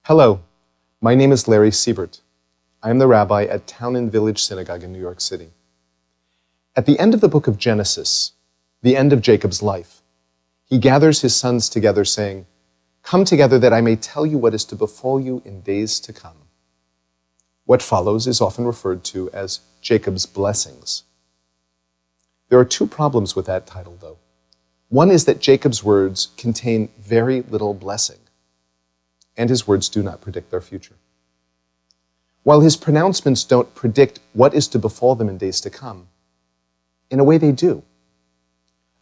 Hello, my name is Larry Sebert. I am the rabbi at Town and Village Synagogue in New York City. At the end of the book of Genesis, the end of Jacob's life, he gathers his sons together saying, "Come together that I may tell you what is to befall you in days to come." What follows is often referred to as Jacob's blessings. There are two problems with that title, though. One is that Jacob's words contain very little blessing, and his words do not predict their future. While his pronouncements don't predict what is to befall them in days to come, in a way they do.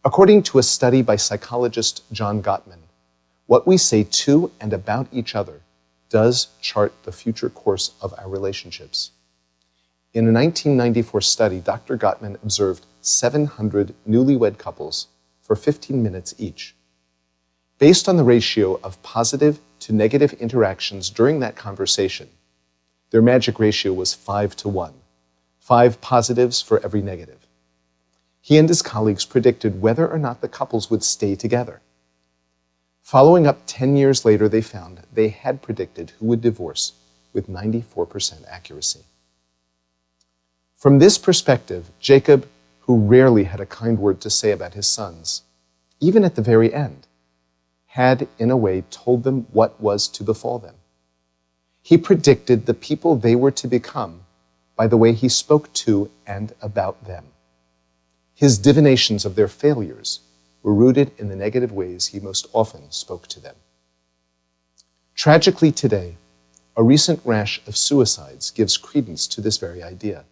According to a study by psychologist John Gottman, what we say to and about each other does chart the future course of our relationships. In a 1994 study, Dr. Gottman observed 700 newlywed couples for 15 minutes each. Based on the ratio of positive to negative interactions during that conversation, their magic ratio was 5-to-1, 5 positives for every negative. He and his colleagues predicted whether or not the couples would stay together. Following up 10 years later, they found they had predicted who would divorce with 94% accuracy. From this perspective, Jacob, who rarely had a kind word to say about his sons, even at the very end, had, in a way, told them what was to befall them. He predicted the people they were to become by the way he spoke to and about them. His divinations of their failures were rooted in the negative ways he most often spoke to them. Tragically today, a recent rash of suicides gives credence to this very idea.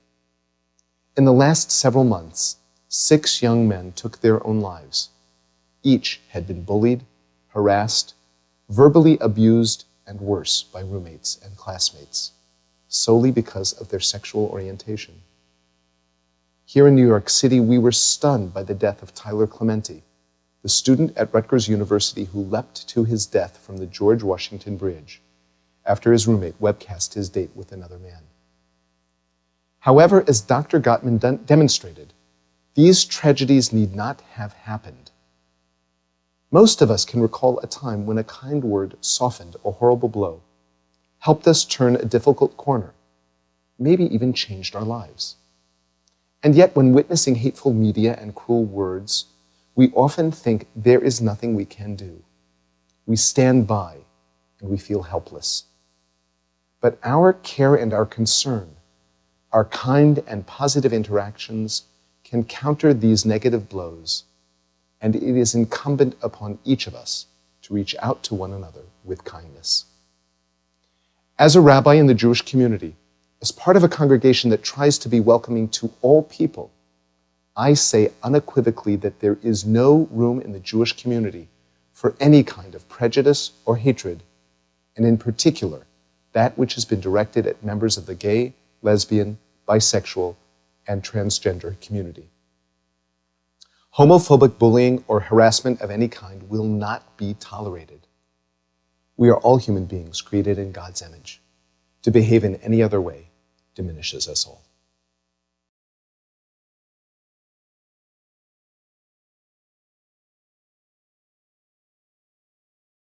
In the last several months, 6 young men took their own lives. Each had been bullied, harassed, verbally abused, and worse by roommates and classmates, solely because of their sexual orientation. Here in New York City, we were stunned by the death of Tyler Clementi, the student at Rutgers University who leapt to his death from the George Washington Bridge after his roommate webcast his date with another man. However, as Dr. Gottman demonstrated, these tragedies need not have happened. Most of us can recall a time when a kind word softened a horrible blow, helped us turn a difficult corner, maybe even changed our lives. And yet, when witnessing hateful media and cruel words, we often think there is nothing we can do. We stand by and we feel helpless. But our care and our concern, our kind and positive interactions can counter these negative blows, and it is incumbent upon each of us to reach out to one another with kindness. As a rabbi in the Jewish community, as part of a congregation that tries to be welcoming to all people, I say unequivocally that there is no room in the Jewish community for any kind of prejudice or hatred, and in particular, that which has been directed at members of the gay, lesbian, bisexual, and transgender community. Homophobic bullying or harassment of any kind will not be tolerated. We are all human beings created in God's image. To behave in any other way diminishes us all.